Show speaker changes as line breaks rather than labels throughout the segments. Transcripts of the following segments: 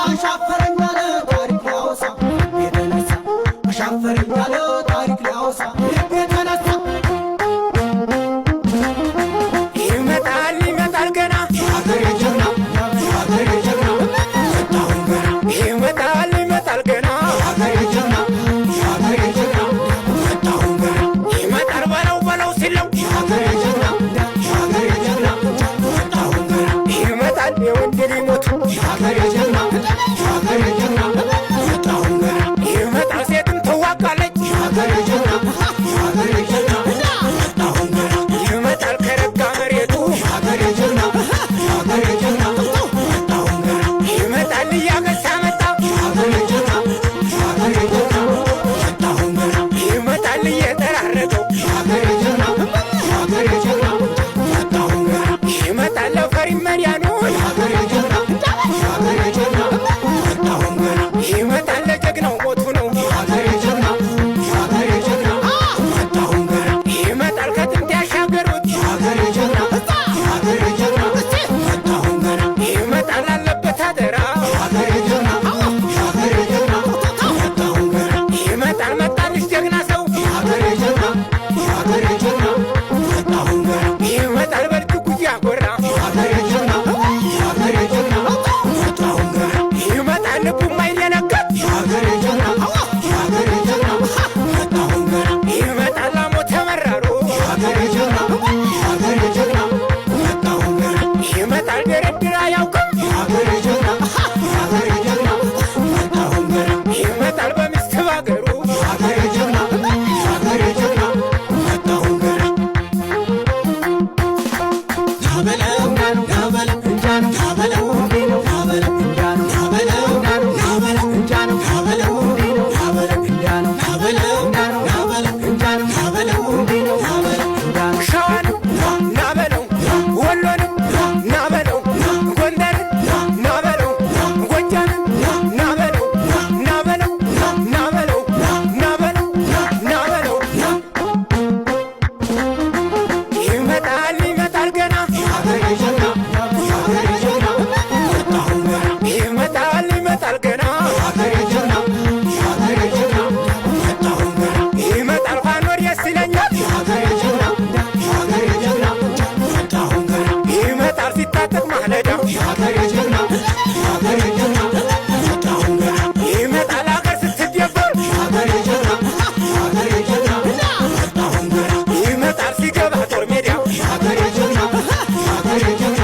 አሻፈረኝ አለ ታሪክ ሊያወሳ የተነሳ አሻፈረኝ አለ ታሪክ ሊያወሳ የተነሳ
ይመጣል ይመጣል ገና
የሀገሬ ጀግና የሀገሬ ጀግና መጣሁኝ ገና
ይመጣል ይመጣል ገና
የሀገሬ ጀግና የሀገሬ ጀግና መጣሁኝ ገና
ይመጣል በለው በለው ሲለው
የሀገሬ ጀግና የሀገሬ ጀግና መጣሁኝ ገና
ይመጣል የወንድ ሊሞት
የሀገሬ ጀግና የሀገሬ ጀግና መጣሁኝ ገና
ይመጣል ሴትም ትዋጋለች
የሀገሬ ጀግና የሀገሬ ጀግና መጣሁኝ ገና
ይመጣል ከረጋ መሬቱ
የሀገሬ ጀግና የሀገሬ ጀግና መጣሁኝ ገና
ይመጣል እያገሳ መጣ
የሀገሬ ጀግና የሀገሬ ጀግና መጣሁኝ ገና
ይመጣል እየተራረቀው
የሀገሬ ጀግና የሀገሬ ጀግና መጣሁኝ ገና
ይመጣል ለፈሪ መሪያኑን
የሀገሬ ጀግና የሀገሬ ጀግና መጣሁኝ ገና
ይመጣል ለጀግናው ሞቱ ነው
የሀገሬ ጀግና የሀገሬ ጀግና መጣሁኝ ገና
ይመጣል ከጥንት ያሻገሩት
የሀገሬ ጀግና የሀገሬ ጀግና መጣሁኝ ገና
ይመጣል አለበት አደራ
የሀገሬ ጀግና የሀገሬ ጀግና መጣሁኝ ገና
ይመጣል መጣልሽ ጀግና ሰው
የሀገሬ ጀግና የሀገሬ ጀግና መጣሁኝ ገና
ይመጣል በእጅጉ እያጎራ
የሀገሬ ጀግና የሀገሬ ጀግና መጣሁኝ ገና
ይመጣል ልቡ ማይደነገጥ
የሀገሬ ጀግና የሀገሬ ጀግና መጣሁኝ ገና
ይመጣል ላሞተ መራሩ
የሀገሬ ጀግና የሀገሬ ጀግና መጣሁኝ ገና
ይመጣል ድርድር አያውቅም
የሀገሬ ጀግና የሀገሬ ጀግና መጣሁኝ ገና
ይመጣል በሚስት ባገሩ
የሀገሬ ጀግና የሀገሬ ጀግና መጣሁኝ ገና ናበለው ናበለው እንጃን ናበለው ናበለው እንጃን ናበለው ናበለው እንጃን ናበለው ናበለው እንጃን ናበለው ናበለው እንጃን ናበለው ናበለው እንጃን
ሸዋንም ናበለው ወሎንም ናበለው ጎንደርን ናበለው ጎጃምን ናበለው ናበለው ናበለው ናበለው ናበለው ይመጣል ይመጣል ገና
የሀገሬ ጀግና የሀገሬ ጀግና መጣሁኝ ገና
ይመጣል ይመጣል ገና
የሀገሬ ጀግና የሀገሬ ጀግና መጣሁኝ ገና
ይመጣል ፋኖር ደስ ይለኛል
የሀገሬ ጀግና የሀገሬ ጀግና መጣሁኝ ገና
ይመጣል ሲታጠቅ ማለዳ
የሀገሬ ጀግና የሀገሬ ጀግና መጣሁኝ ገና
ይመጣል አገር ስትደፈር
የሀገሬ ጀግና የሀገሬ ጀግና መጣሁኝ ገና
ይመጣል ሲገባ ጦር ሜዳ
የሀገሬ ጀግና የሀገሬ ጀግና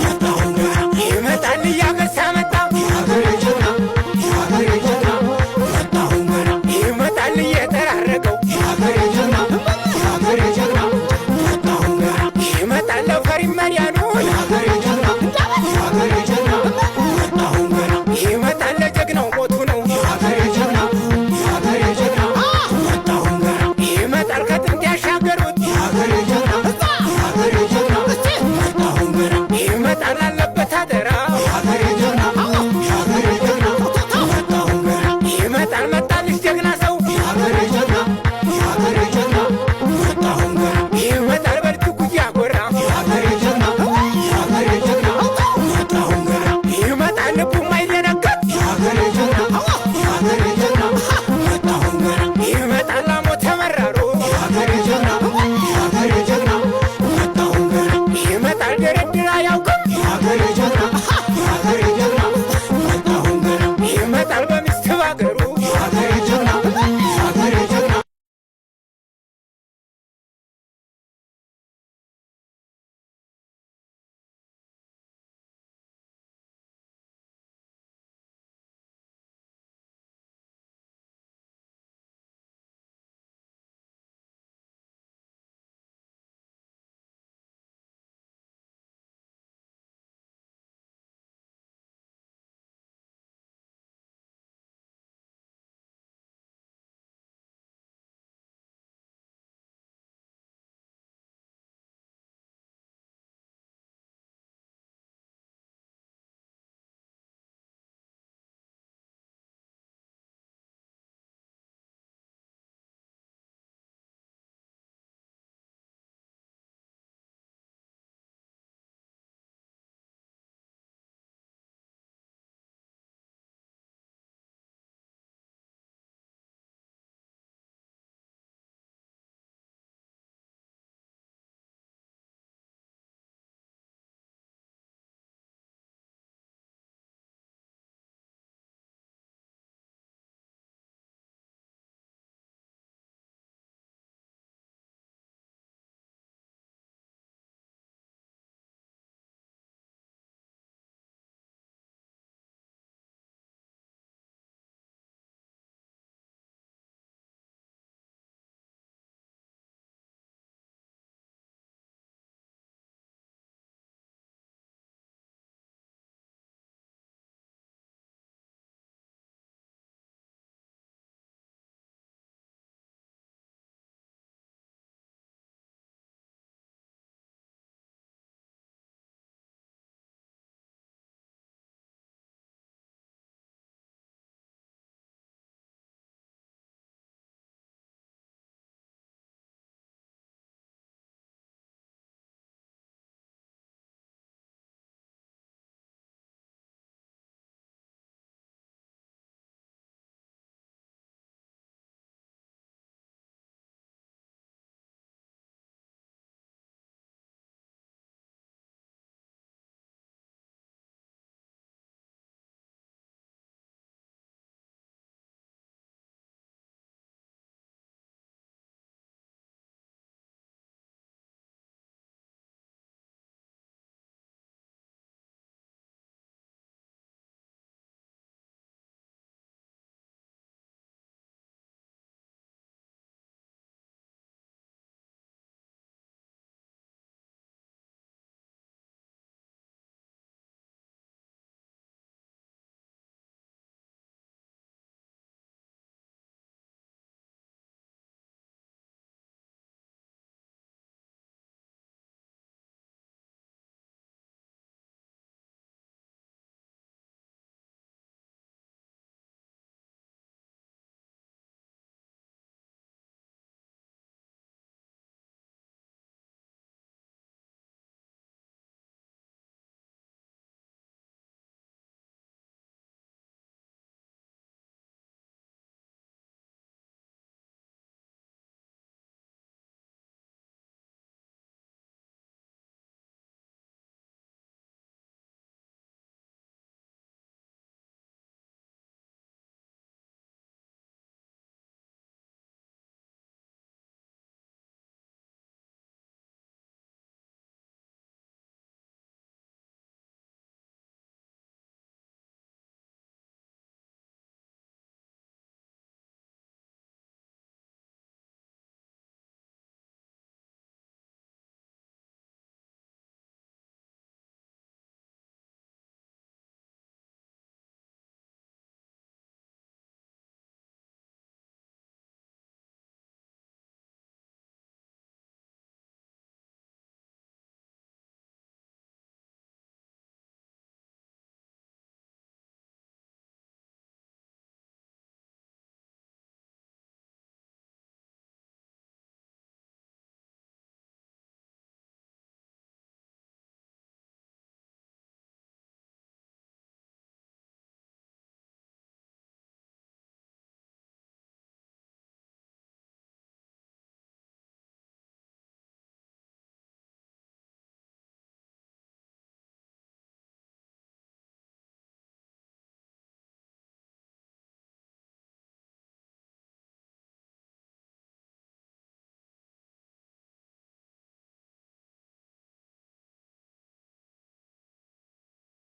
መጣሁኝ ገና
ይመጣል እያገሳ መጣ
የሀገሬ ጀግና የሀገሬ ጀግና መጣሁኝ ገና
ይመጣል እየተራረቀው
የሀገሬ ጀግና የሀገሬ ጀግና መጣሁኝ ገና
ይመጣል ለፈሪ መሪያኑን
የሀገሬ ጀግና የሀገሬ ጀግና መጣሁኝ ገና
ይመጣል ለጀግናው ሞቱ ነው
የሀገሬ ጀግና የሀገሬ ጀግና መጣሁኝ ገና
ይመጣል ከጥንት ያሻገሩት
የሀገሬ ጀግና የሀገሬ ጀግና መጣሁኝ ገና
ይመጣል አለበት አደራ
የሀገሬ ጀግና የሀገሬ ጀግና መጣሁኝ ገና
ይመጣል መጣልሽ ጀግና ሰው
የሀገሬ ጀግና የሀገሬ ጀግና መጣሁኝ ገና
ይመጣል በእጅጉ እያጎራ
የሀገሬ ጀግና የሀገሬ ጀግና መጣሁኝ ገና
ይመጣል ልቡ ማይደ